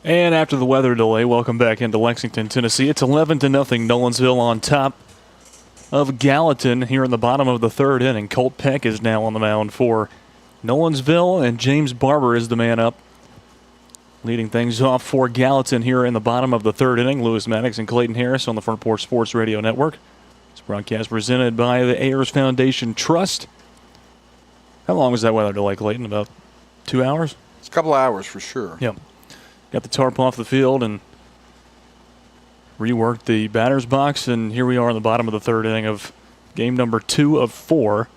And after the weather delay, welcome back into Lexington, Tennessee. It's 11-0 Nolensville on top of Gallatin here in the bottom of the third inning. Colt Peck is now on the mound for Nolensville, and James Barber is the man up. Leading things off for Gallatin here in the bottom of the third inning. Lewis Maddox and Clayton Harris on the Front Porch Sports Radio Network. This broadcast presented by the Ayers Foundation Trust. How long was that weather delay, Clayton? About 2 hours? It's a couple of hours for sure. Yep. Got the tarp off the field and reworked the batter's box, and here we are in the bottom of the third inning of game number 2 of 4.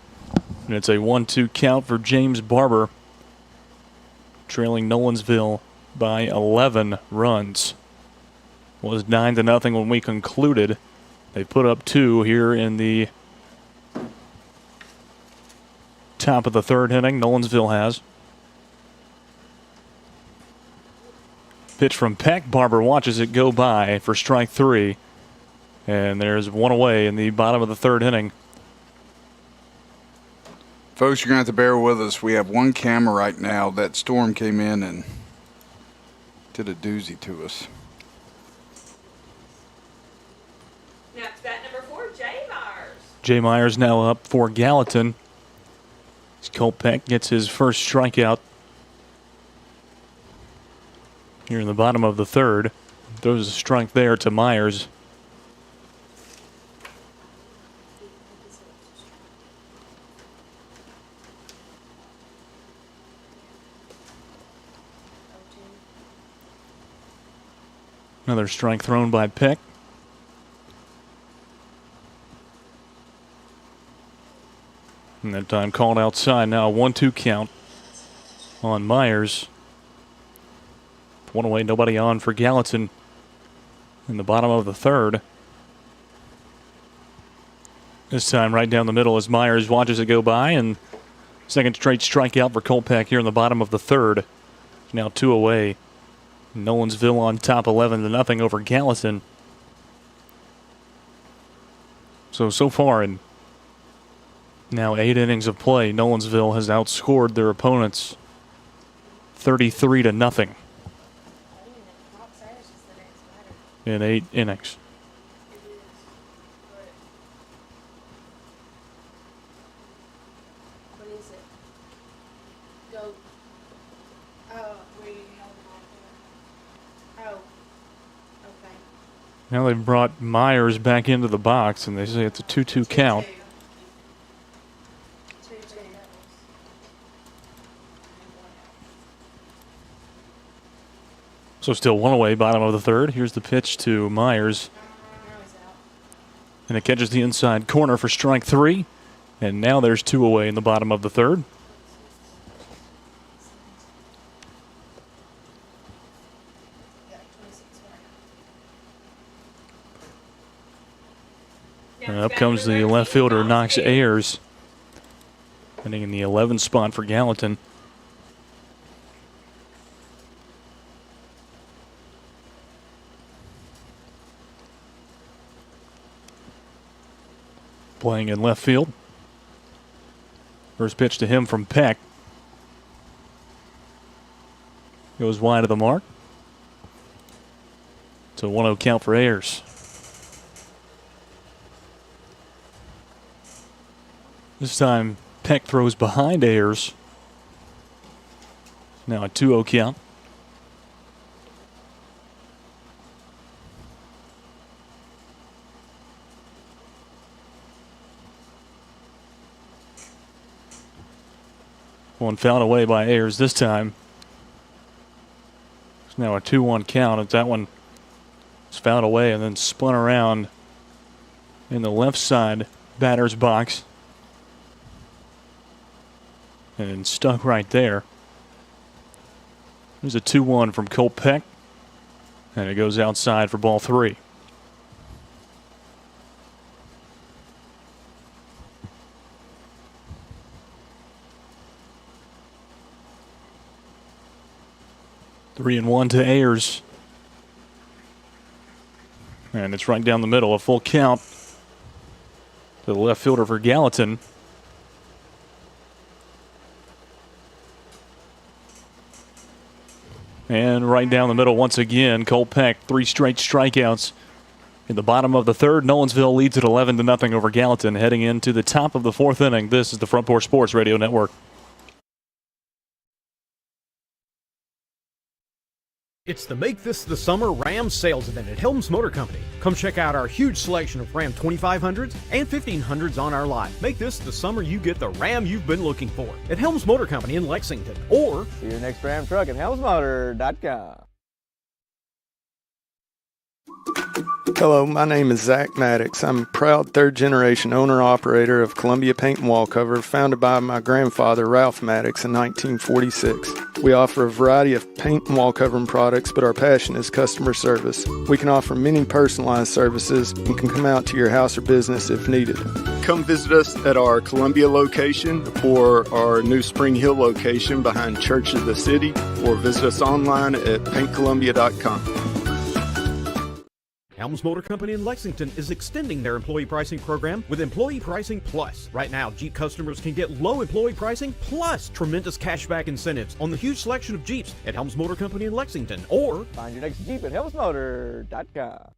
And it's a 1-2 count for James Barber, trailing Nolensville by 11 runs. It was 9-0 when we concluded. They put up 2 here in the top of the third inning. Nolensville has. Pitch from Peck. Barber watches it go by for strike 3. And there's one away in the bottom of the third inning. Folks, you're going to have to bear with us. We have one camera right now. That storm came in and did a doozy to us. Now to bat number 4, Jay Myers. Jay Myers now up for Gallatin. Colt Peck gets his first strikeout here in the bottom of the third. Throws a strike there to Myers. Another strike thrown by Peck. And that time called outside. Now a 1-2 count on Myers. One away, nobody on for Gallatin in the bottom of the third. This time right down the middle as Myers watches it go by, and second straight strikeout for Colt Peck here in the bottom of the third. Now 2 away. Nolensville on top 11-0 over Gallatin. So far in now 8 innings of play, Nolensville has outscored their opponents 33-0 in 8 innings. What is it? Go. Oh, where you held it on there. Oh. Okay. Now they've brought Myers back into the box, and they say it's a 2-2 count. 2-2. So still one away, bottom of the third. Here's the pitch to Myers. Now he's out. And it catches the inside corner for strike 3. And now there's 2 away in the bottom of the third. And up comes the left fielder, Knox Ayers. Hitting in the 11th spot for Gallatin. Playing in left field. First pitch to him from Peck. Goes wide of the mark. It's a 1-0 count for Ayers. This time Peck throws behind Ayers. Now a 2-0 count. One fouled away by Ayers this time. It's now a 2-1 count. As that one is fouled away and then spun around in the left side batter's box. And stuck right there. There's a 2-1 from Colt Peck. And it goes outside for ball 3. Three and 1 to Ayers. And it's right down the middle, a full count to the left fielder for Gallatin. And right down the middle once again, Colt Peck, 3 straight strikeouts. In the bottom of the third, Nolensville leads at 11-0 over Gallatin, heading into the top of the 4th inning. This is the Front Porch Sports Radio Network. It's the Make This the Summer Ram sales event at Helms Motor Company. Come check out our huge selection of Ram 2500s and 1500s on our lot. Make this the summer you get the Ram you've been looking for at Helms Motor Company in Lexington. Or see your next Ram truck at helmsmotor.com. Hello, my name is Zach Maddox. I'm a proud third-generation owner-operator of Columbia Paint and Wallcover, founded by my grandfather, Ralph Maddox, in 1946. We offer a variety of paint and wallcovering products, but our passion is customer service. We can offer many personalized services and can come out to your house or business if needed. Come visit us at our Columbia location or our new Spring Hill location behind Church of the City, or visit us online at paintcolumbia.com. Helms Motor Company in Lexington is extending their employee pricing program with Employee Pricing Plus. Right now, Jeep customers can get low employee pricing plus tremendous cashback incentives on the huge selection of Jeeps at Helms Motor Company in Lexington. Or find your next Jeep at helmsmotor.com.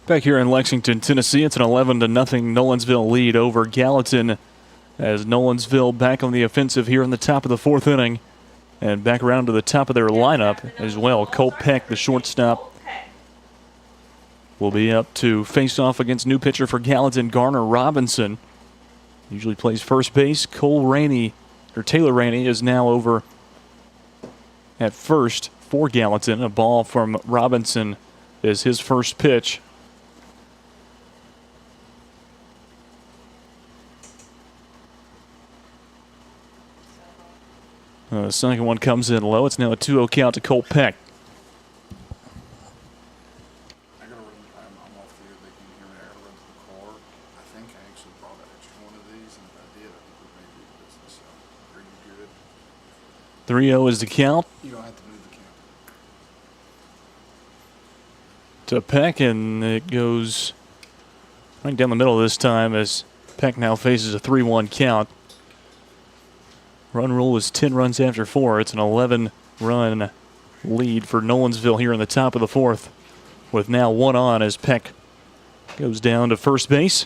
Back here in Lexington, Tennessee, it's an 11-0 Nolensville lead over Gallatin, as Nolensville back on the offensive here in the top of the 4th inning, and back around to the top of their lineup as well. Colt Peck, the shortstop, will be up to face off against new pitcher for Gallatin, Garner Robinson. Usually plays first base. Taylor Rainey is now over at first for Gallatin. A ball from Robinson is his first pitch. The second one comes in low. It's now a 2-0 count to Colt Peck. I gotta run. I'm off the air. They can hear me. I gotta run to the car. I think I actually brought an extra one of these, and if I did, I think we may do business. So, are you good? 3-0 is the count. You don't have to move the count. To Peck, and it goes right down the middle this time as Peck now faces a 3-1 count. Run rule is 10 runs after 4. It's an 11-run lead for Nolensville here in the top of the 4th, with now 1 on as Peck goes down to first base.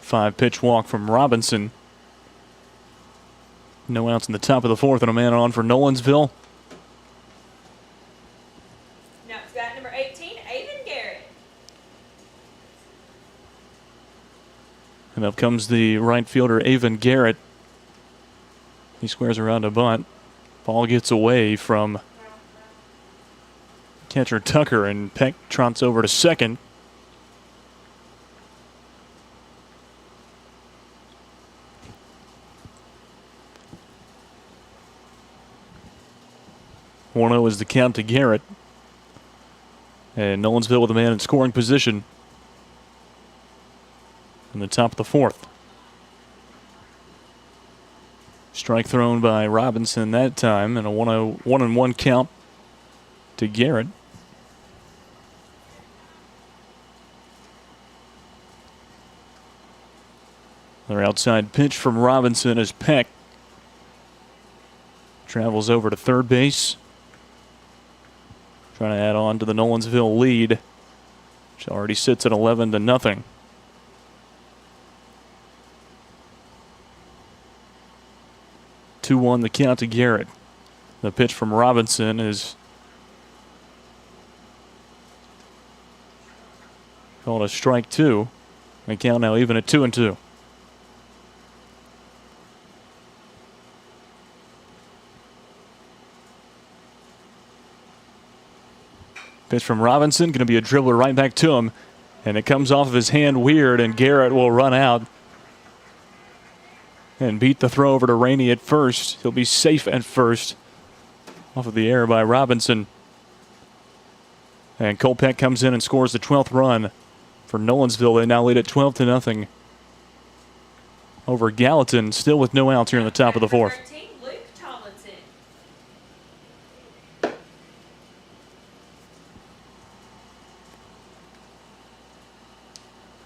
5-pitch walk from Robinson. No outs in the top of the fourth and a man on for Nolensville. Now it's bat number 18, Avon Garrett. And up comes the right fielder, Avon Garrett. He squares around a bunt. Ball gets away from catcher Tucker, and Peck trots over to second. One-0 is the count to Garrett. And Nolensville with a man in scoring position in the top of the fourth. Strike thrown by Robinson that time, and a 1-1 count to Garrett. Another outside pitch from Robinson as Peck travels over to third base. Trying to add on to the Nolensville lead, which already sits at 11-0. Two-one the count to Garrett. The pitch from Robinson is called a strike two. The count now even at 2-2. Pitch from Robinson, going to be a dribbler right back to him. And it comes off of his hand weird, and Garrett will run out and beat the throw over to Rainey at first. He'll be safe at first. Off of the air by Robinson. And Colt Peck comes in and scores the 12th run for Nolensville. They now lead at 12-0 over Gallatin, still with no outs here in the top of the fourth. 13, Luke Tomlinson.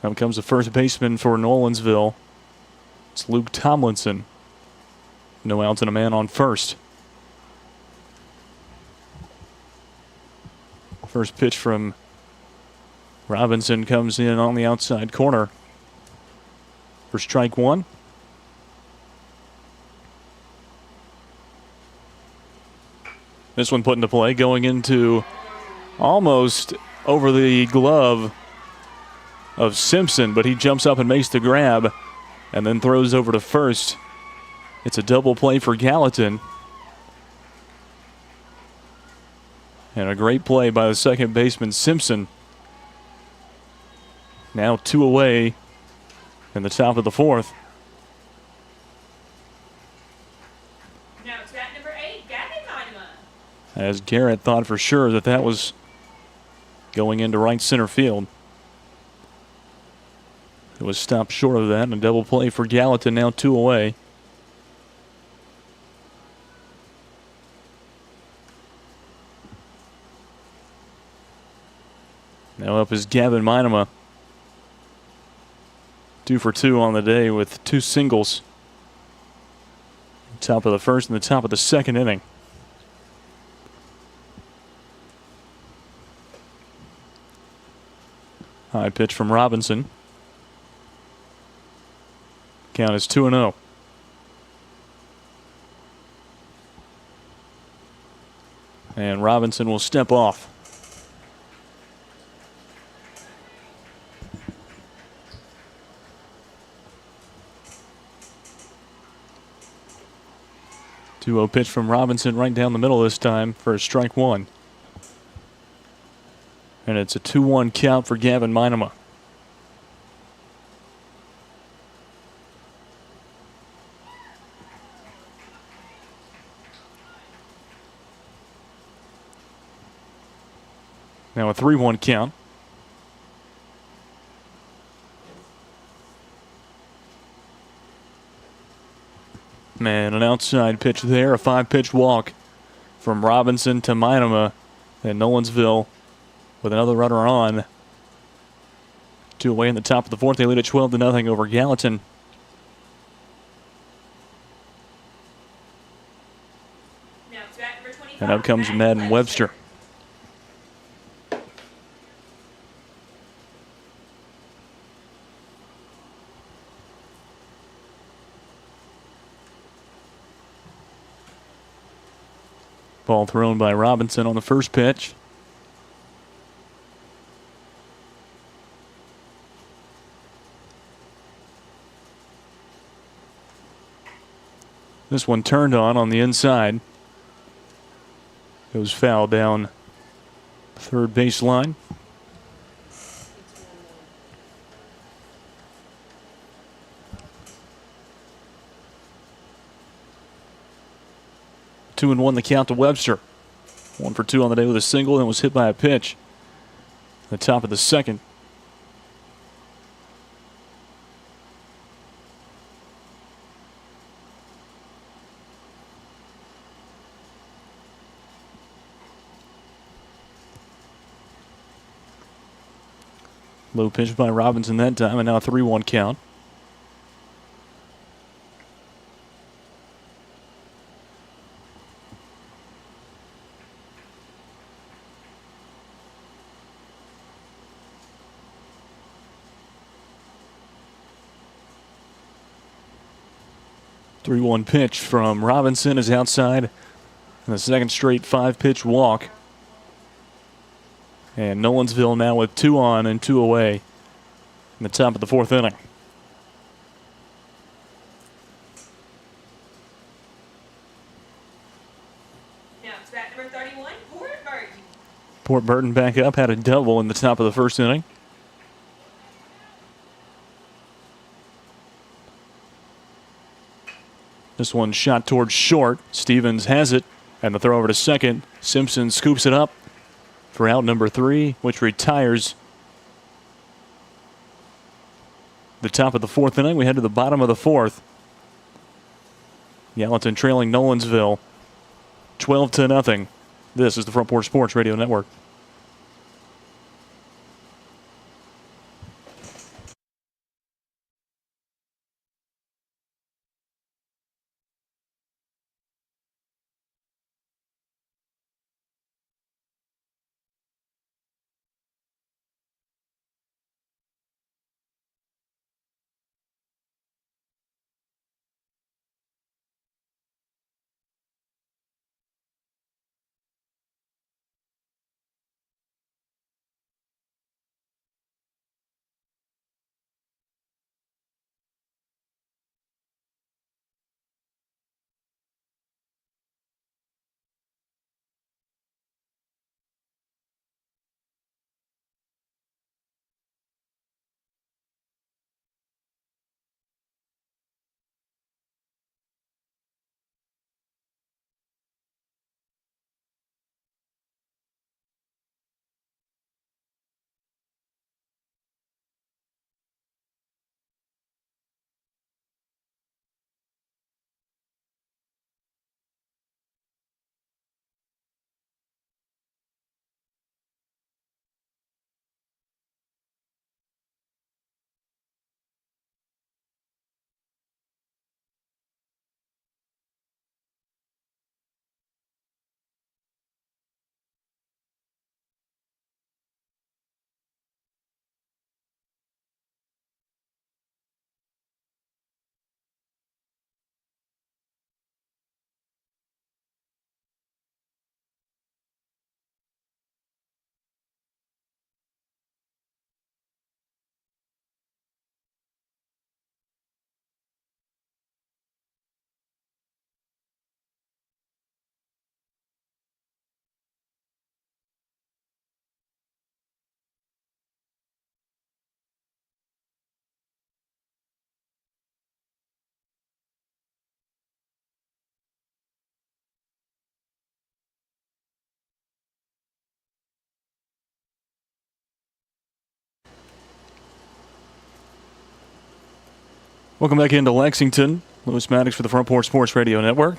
Now comes the first baseman for Nolensville. It's Luke Tomlinson. No outs and a man on first. First pitch from Robinson comes in on the outside corner for strike one. This one put into play, going into almost over the glove of Simpson, but he jumps up and makes the grab and then throws over to first. It's a double play for Gallatin. And a great play by the second baseman, Simpson. Now two away in the top of the fourth. Now it's bat number 8, Gavin Minema. As Garrett thought for sure that that was going into right center field. It was stopped short of that, and a double play for Gallatin, now two away. Now up is Gavin Minema. 2 for 2 on the day with two singles. Top of the first and the top of the second inning. High pitch from Robinson. Count is 2-0. And Robinson will step off. Two-0 pitch from Robinson right down the middle this time for a strike one. And it's a 2-1 count for Gavin Minema. Now a 3-1 count. And an outside pitch there, a 5-pitch walk from Robinson to Minema. And Nolensville with another runner on. Two away in the top of the fourth. They lead at 12-0 over Gallatin. Now it's bat number 25. And up comes Madden Webster. Ball thrown by Robinson on the first pitch. This one turned on the inside. Goes foul down third baseline. Two and one the count to Webster. 1 for 2 on the day with a single and was hit by a pitch. The top of the second. Low pitch by Robinson that time, and now a 3-1 count. Three-one pitch from Robinson is outside. And the second straight 5-pitch walk. And Nolensville now with 2 on and 2 away in the top of the 4th inning. Now it's bat number 31, Port Burton. Port Burton back up, had a double in the top of the 1st inning. This one shot towards short. Stevens has it, and the throw over to second. Simpson scoops it up for out number 3, which retires the top of the 4th inning. We head to the bottom of the 4th. Gallatin trailing Nolensville 12-0. This is the Front Porch Sports Radio Network. Welcome back into Lexington. Lewis Maddox for the Front Porch Sports Radio Network.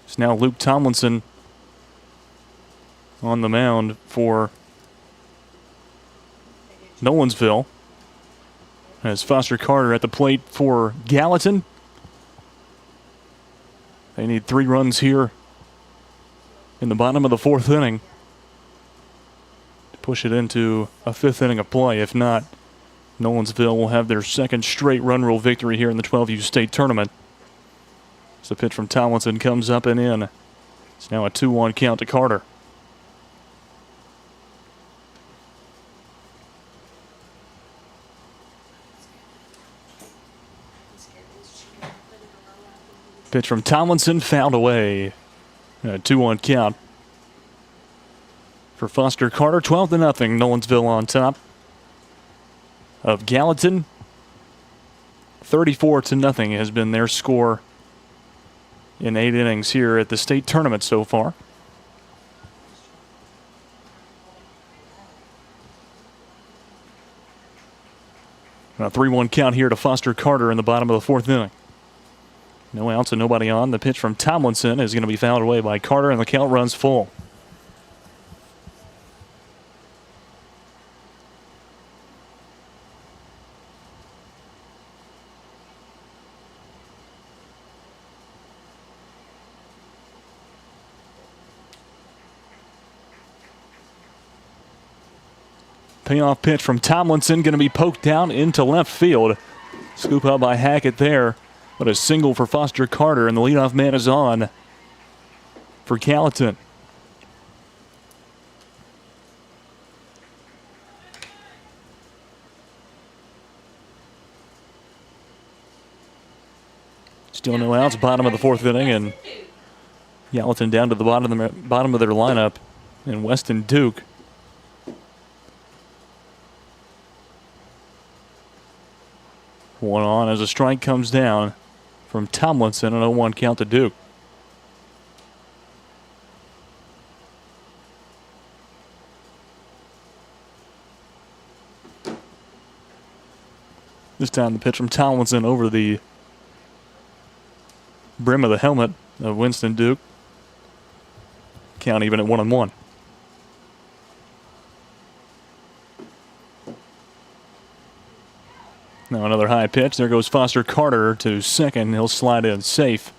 It's now Luke Tomlinson on the mound for Nolensville. As Foster Carter at the plate for Gallatin. They need 3 runs here in the bottom of the 4th inning to push it into a 5th inning of play. If not, Nolensville will have their 2nd straight run rule victory here in the 12U state tournament. So the pitch from Tomlinson comes up and in. It's now a 2-1 count to Carter. Pitch from Tomlinson, fouled away. A 2-1 count for Foster Carter. 12-0. Nolensville on top of Gallatin. 34-0 has been their score in 8 innings here at the state tournament so far. A 3-1 count here to Foster Carter in the bottom of the 4th inning. No outs and nobody on. The pitch from Tomlinson is going to be fouled away by Carter, and the count runs full. Payoff pitch from Tomlinson going to be poked down into left field. Scoop up by Hackett there. But a single for Foster Carter, and the leadoff man is on for Gallatin. Still no outs, bottom of the 4th inning, and Gallatin down to the bottom of their lineup, and Weston Duke. One on as a strike comes down from Tomlinson, an 0-1 count to Duke. This time the pitch from Tomlinson over the brim of the helmet of Winston Duke. Count even at 1-1. Now another high pitch. There goes Foster Carter to second. He'll slide in safe.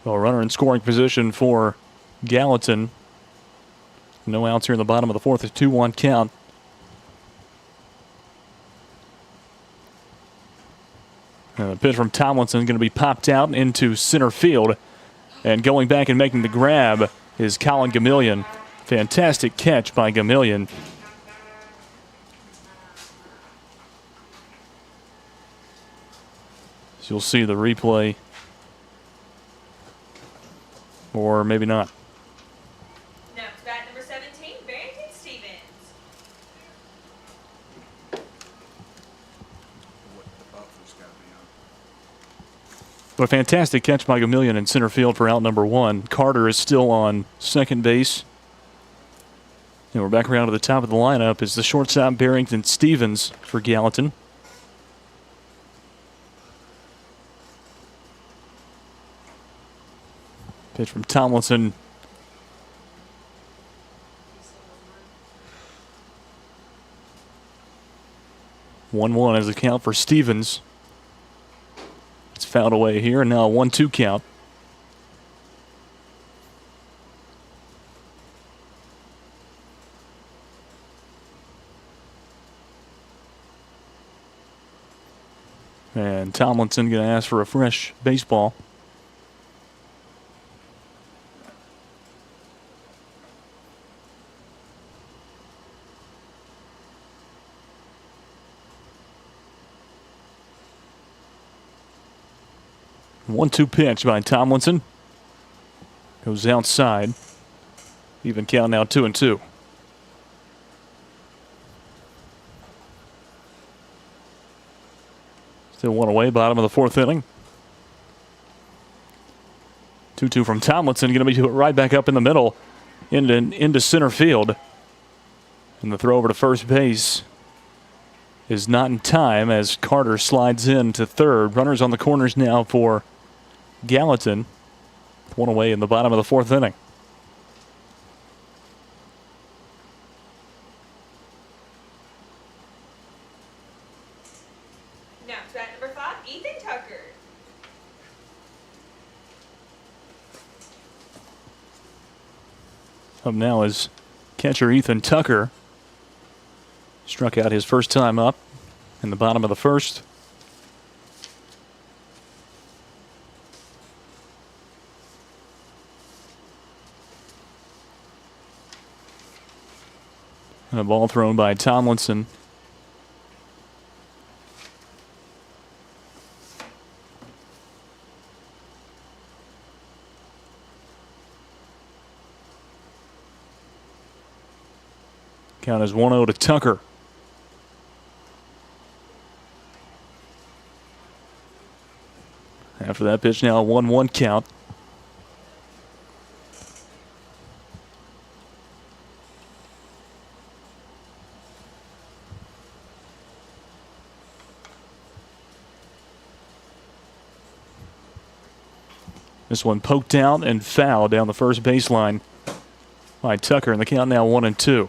Well, runner in scoring position for Gallatin. No outs here in the bottom of the 4th. A 2-1 count. And the pitch from Tomlinson is going to be popped out into center field. And going back and making the grab is Colin Gamillion. Fantastic catch by Gamillion. So you'll see the replay. Or maybe not. Now to bat number 17, Barrington Stevens. What the buffer's got to be on. But a fantastic catch by Gamillion in center field for out number 1. Carter is still on second base. And we're back around to the top of the lineup is the shortstop Barrington Stevens for Gallatin. Pitch from Tomlinson. One as a count for Stevens. It's fouled away here, and now a 1-2 count. And Tomlinson going to ask for a fresh baseball. One-two pitch by Tomlinson. Goes outside. Even count now 2-2. Still one away, bottom of the 4th inning. 2-2 from Tomlinson. Going to be right back up in the middle into center field. And the throw over to first base is not in time as Carter slides in to third. Runners on the corners now for Gallatin. One away in the bottom of the 4th inning. Now to bat number 5, Ethan Tucker. Up now is catcher Ethan Tucker. Struck out his first time up in the bottom of the 1st. And a ball thrown by Tomlinson. Count is 1-0 to Tucker. After that pitch, now a 1-1 count. This one poked out and fouled down the first baseline by Tucker, and the count now 1-2.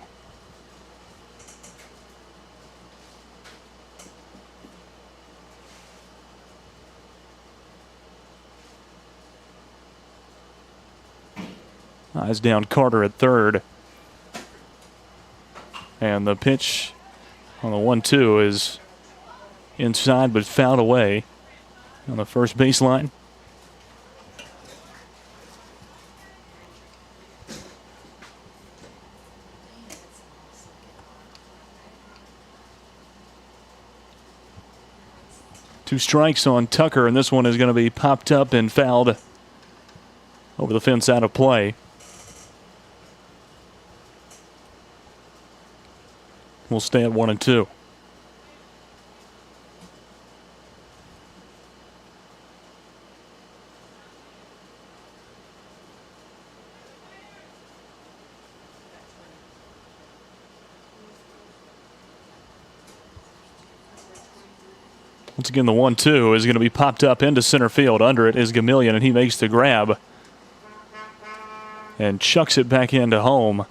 Eyes down Carter at third. And the pitch on the 1-2 is inside but fouled away on the first baseline. Two strikes on Tucker, and this one is going to be popped up and fouled over the fence out of play. We'll stay at 1-2. Once again, the 1-2 is going to be popped up into center field. Under it is Gamillion, and he makes the grab and chucks it back into home.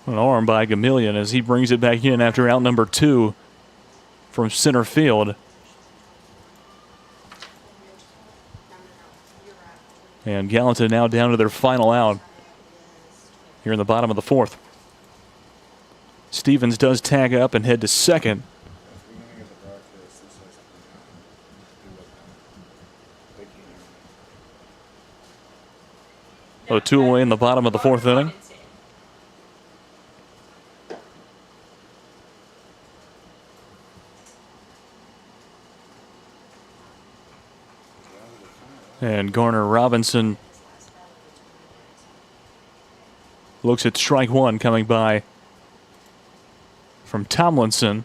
An arm by Gamillion as he brings it back in after out number 2 from center field. And Gallatin now down to their final out here in the bottom of the 4th. Stevens does tag up and head to second. So 2 away in the bottom of the 4th inning. And Garner Robinson looks at strike 1 coming by from Tomlinson.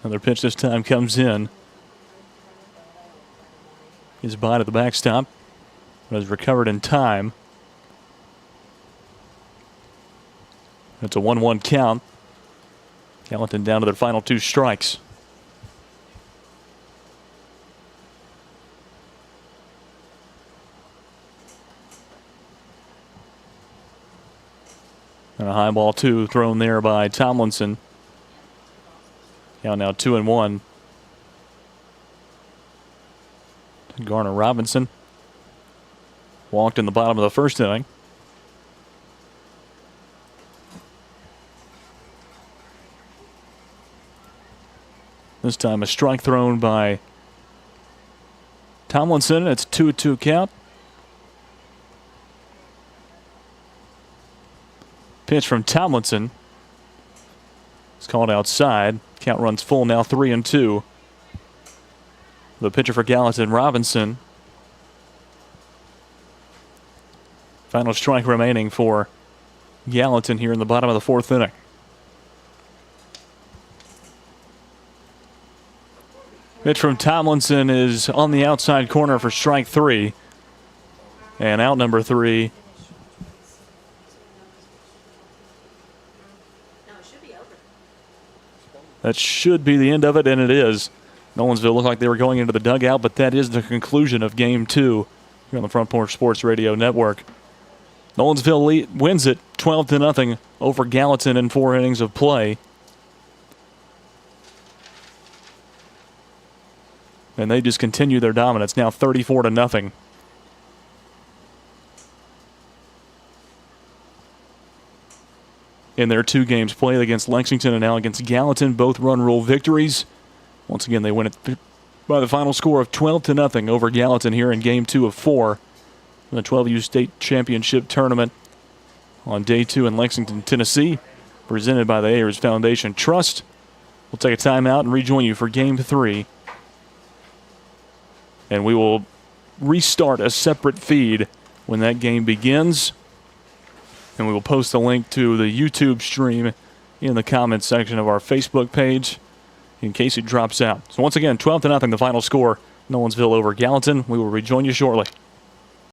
Another pitch this time comes in. His bite at the backstop was recovered in time. It's a 1-1 count. Gallatin down to their final 2 strikes. And a high ball 2 thrown there by Tomlinson. Count now 2-1. Garner Robinson walked in the bottom of the 1st inning. This time a strike thrown by Tomlinson. It's 2-2 count. Pitch from Tomlinson. It's called outside. Count runs full now, 3-2. The pitcher for Gallatin, Robinson. Final strike remaining for Gallatin here in the bottom of the 4th inning. Pitch from Tomlinson is on the outside corner for strike 3. And out number 3. That should be the end of it, and it is. Nolensville looked like they were going into the dugout, but that is the conclusion of Game 2 here on the Front Porch Sports Radio Network. Nolensville wins it 12-0 over Gallatin in 4 innings of play. And they just continue their dominance, now 34-0. In their 2 games played against Lexington and now against Gallatin, both run rule victories. Once again, they win it by the final score of 12-0 over Gallatin here in Game 2 of 4 in the 12U State Championship Tournament on day 2 in Lexington, Tennessee, presented by the Ayers Foundation Trust. We'll take a timeout and rejoin you for Game 3. And we will restart a separate feed when that game begins. And we will post a link to the YouTube stream in the comments section of our Facebook page in case it drops out. So once again, 12-0 the final score. Nolensville over Gallatin. We will rejoin you shortly.